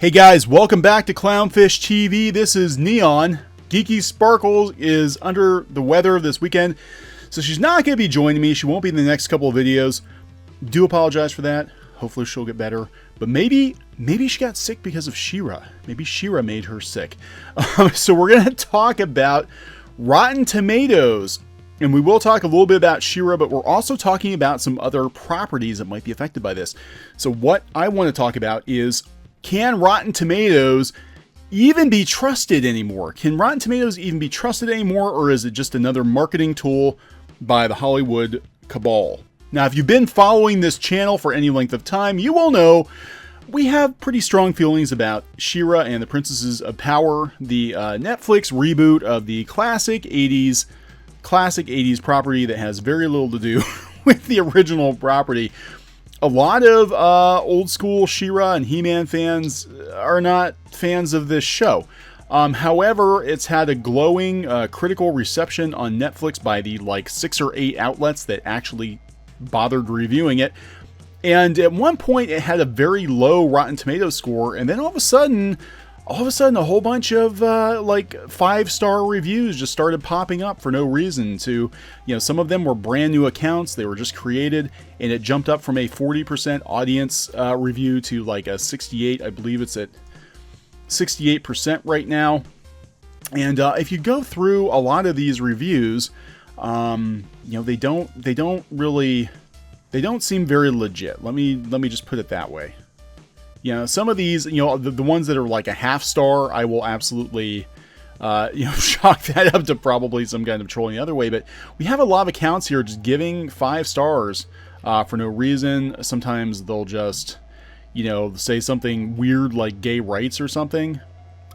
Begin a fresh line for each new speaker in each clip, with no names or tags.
Hey guys, welcome back to Clownfish TV. This is Neon. Geeky Sparkles is under the weather this weekend, so she's not going to be joining me. She won't be in the next couple of videos. Do apologize for that. Hopefully she'll get better. But maybe she got sick because of She-Ra. Maybe She-Ra made her sick. So we're going to talk about Rotten Tomatoes. And we will talk a little bit about She-Ra, but we're also talking about some other properties that might be affected by this. So what I want to talk about is, can Rotten Tomatoes even be trusted anymore? Can Rotten Tomatoes even be trusted anymore, or is it just another marketing tool by the Hollywood cabal? Now, if you've been following this channel for any length of time, you will know we have pretty strong feelings about She-Ra and the Princesses of Power, the Netflix reboot of the classic 80s property that has very little to do with the original property. A lot of old school She-Ra and He-Man fans are not fans of this show. However, it's had a glowing critical reception on Netflix by the 6 or 8 outlets that actually bothered reviewing it. And at one point it had a very low Rotten Tomatoes score, and then all of a sudden a whole bunch of 5-star reviews just started popping up for no reason. Some of them were brand new accounts. They were just created, and it jumped up from a 40% audience review to a 68. I believe it's at 68% right now. And if you go through a lot of these reviews, they don't seem very legit. Let me just put it that way. Some of these, the ones that are a half star, I will absolutely, chalk that up to probably some kind of trolling the other way. But we have a lot of accounts here just giving 5 stars for no reason. Sometimes they'll just, say something weird like gay rights or something.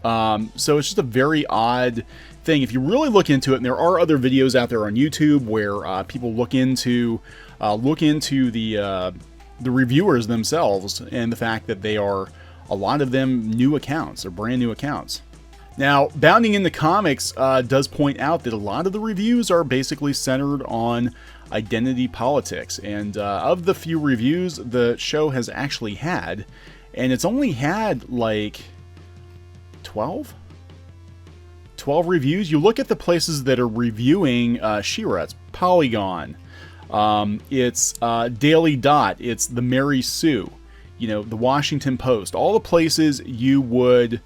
So it's just a very odd thing. If you really look into it, and there are other videos out there on YouTube where people look into the reviewers themselves and the fact that they are, a lot of them, new accounts or brand new accounts. Now, Bounding in the Comics does point out that a lot of the reviews are basically centered on identity politics, and of the few reviews the show has actually had, and it's only had 12 reviews. You look at the places that are reviewing She-Ra. It's Polygon, it's Daily Dot, it's the Mary Sue, the Washington Post, all the places you would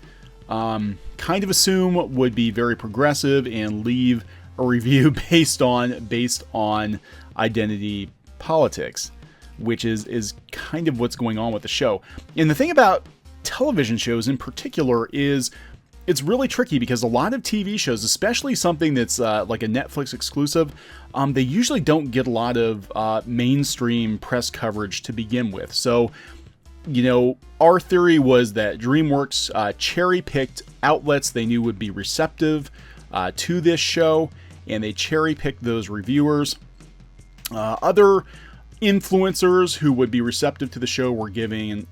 kind of assume would be very progressive and leave a review based on identity politics, which is kind of what's going on with the show. And the thing about television shows in particular is it's really tricky, because a lot of TV shows, especially something that's like a Netflix exclusive, they usually don't get a lot of mainstream press coverage to begin with. So, our theory was that DreamWorks cherry-picked outlets they knew would be receptive to this show, and they cherry-picked those reviewers. Other influencers who would be receptive to the show were given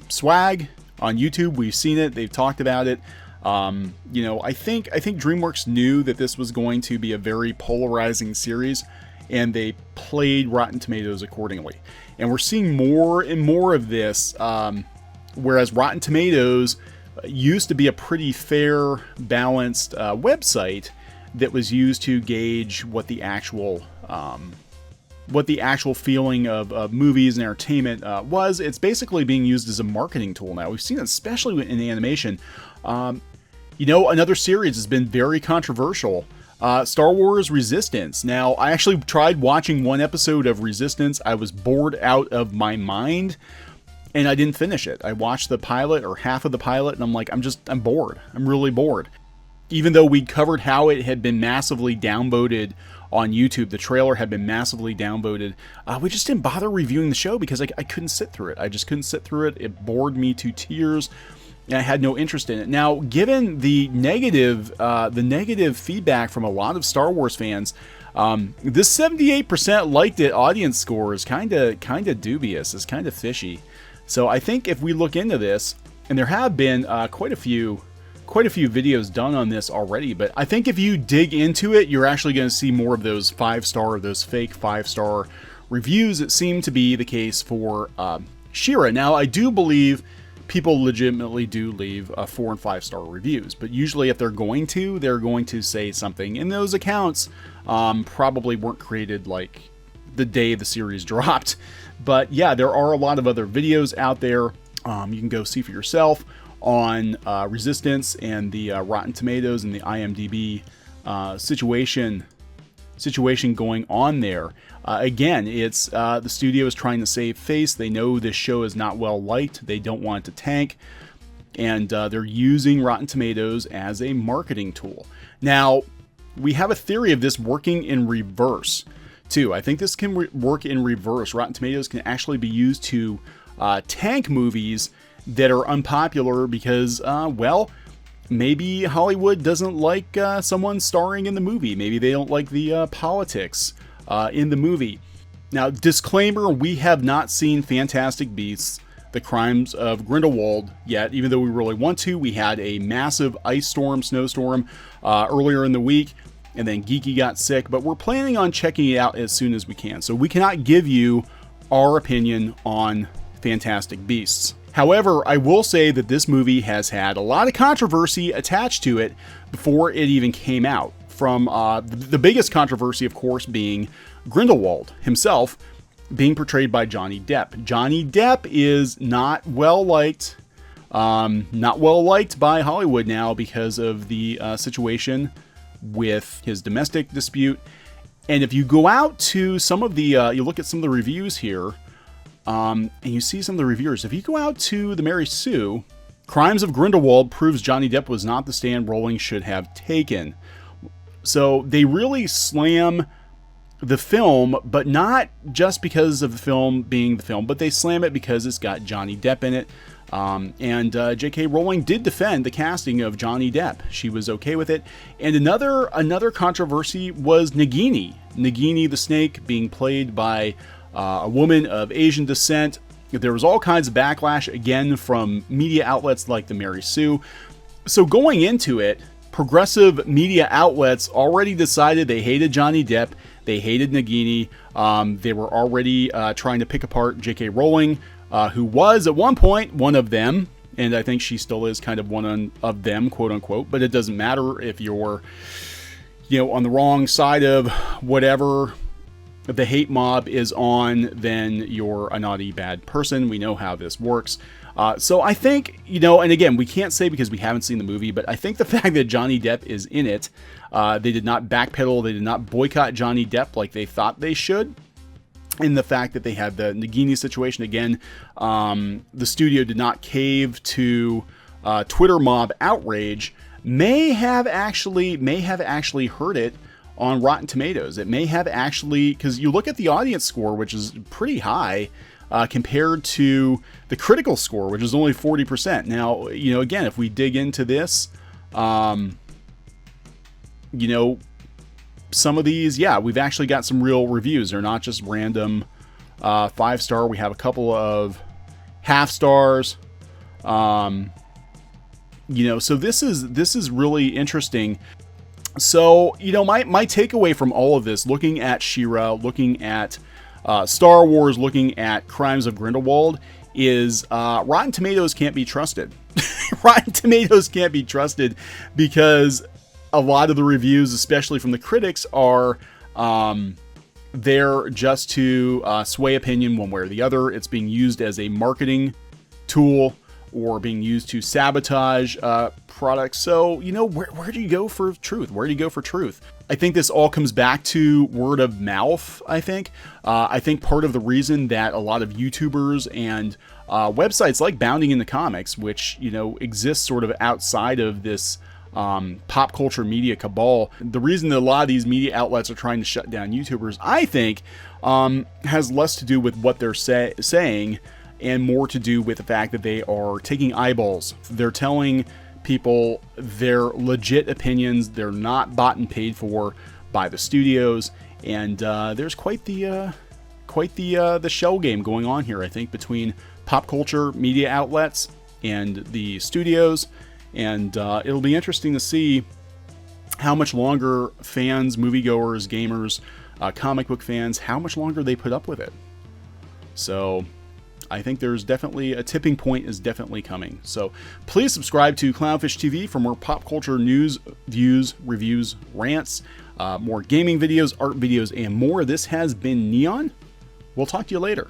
swag on YouTube. We've seen it. They've talked about it. I think DreamWorks knew that this was going to be a very polarizing series, and they played Rotten Tomatoes accordingly. And we're seeing more and more of this, whereas Rotten Tomatoes used to be a pretty fair, balanced website that was used to gauge what the actual feeling of movies and entertainment was. It's basically being used as a marketing tool now. We've seen it especially in animation. Another series has been very controversial. Star Wars Resistance. Now, I actually tried watching one episode of Resistance. I was bored out of my mind, and I didn't finish it. I watched the pilot, or half of the pilot, and I'm like, I'm bored. I'm really bored. Even though we covered how it had been massively downvoted on YouTube, the trailer had been massively downvoted, we just didn't bother reviewing the show because I couldn't sit through it. I just couldn't sit through it. It bored me to tears, and I had no interest in it. Now, given the negative feedback from a lot of Star Wars fans, this 78% liked it audience score is kind of dubious. It's kind of fishy. So I think if we look into this, and there have been quite a few videos done on this already, but I think if you dig into it, you're actually going to see more of those 5-star, those fake 5-star reviews. It seemed to be the case for She-Ra. Now, I do believe people legitimately do leave 4 and 5 star reviews. But usually if they're going to say something. And those accounts probably weren't created like the day the series dropped. But yeah, there are a lot of other videos out there. You can go see for yourself on Resistance and the Rotten Tomatoes and the IMDb situation going on there. Again, it's the studio is trying to save face. They know this show is not well liked. They don't want it to tank, and they're using Rotten Tomatoes as a marketing tool. Now, we have a theory of this working in reverse too. I think this can work in reverse. Rotten Tomatoes can actually be used to tank movies that are unpopular because, well, maybe Hollywood doesn't like someone starring in the movie. Maybe they don't like the politics in the movie. Now, disclaimer, we have not seen Fantastic Beasts: The Crimes of Grindelwald yet, even though we really want to. We had a massive ice storm, snowstorm earlier in the week, and then Geeky got sick, but we're planning on checking it out as soon as we can. So we cannot give you our opinion on Fantastic Beasts. However, I will say that this movie has had a lot of controversy attached to it before it even came out. From the biggest controversy, of course, being Grindelwald himself being portrayed by Johnny Depp. Johnny Depp is not well liked by Hollywood now because of the situation with his domestic dispute. And if you go out to some of the, you look at some of the reviews here, and you see some of the reviewers. If you go out to the Mary Sue, Crimes of Grindelwald proves Johnny Depp was not the stand Rowling should have taken. So they really slam the film, but not just because of the film being the film, but they slam it because it's got Johnny Depp in it. And J.K. Rowling did defend the casting of Johnny Depp. She was okay with it. And another controversy was Nagini. Nagini the snake being played by a woman of Asian descent. There was all kinds of backlash, again, from media outlets like the Mary Sue. So going into it, progressive media outlets already decided they hated Johnny Depp. They hated Nagini. They were already trying to pick apart J.K. Rowling, who was at one point one of them. And I think she still is kind of one of them, quote unquote. But it doesn't matter if you're, on the wrong side of whatever the hate mob is on, then you're a naughty, bad person. We know how this works. So I think, and again, we can't say because we haven't seen the movie, but I think the fact that Johnny Depp is in it, they did not backpedal, they did not boycott Johnny Depp like they thought they should. And the fact that they had the Nagini situation, again, the studio did not cave to Twitter mob outrage, may have actually hurt it on Rotten Tomatoes. It may have actually, because you look at the audience score, which is pretty high compared to the critical score, which is only 40%. Now, again, if we dig into this, some of these, we've actually got some real reviews. They're not just random 5-star. We have a couple of half stars. So this is really interesting. So, my takeaway from all of this, looking at She-Ra, looking at Star Wars, looking at Crimes of Grindelwald, is Rotten Tomatoes can't be trusted. Rotten Tomatoes can't be trusted because a lot of the reviews, especially from the critics, are there just to sway opinion one way or the other. It's being used as a marketing tool or being used to sabotage products. So, where do you go for truth? Where do you go for truth? I think this all comes back to word of mouth, I think. I think part of the reason that a lot of YouTubers and websites like Bounding in the Comics, which, exists sort of outside of this pop culture media cabal, the reason that a lot of these media outlets are trying to shut down YouTubers, I think, has less to do with what they're saying and more to do with the fact that they are taking eyeballs. They're telling people their legit opinions. They're not bought and paid for by the studios, and there's quite the shell game going on here, I think, between pop culture media outlets and the studios. And it'll be interesting to see how much longer fans, moviegoers, gamers, comic book fans, how much longer they put up with it. So I think there's definitely a tipping point is definitely coming. So please subscribe to Clownfish TV for more pop culture news, views, reviews, rants, more gaming videos, art videos, and more. This has been Neon. We'll talk to you later.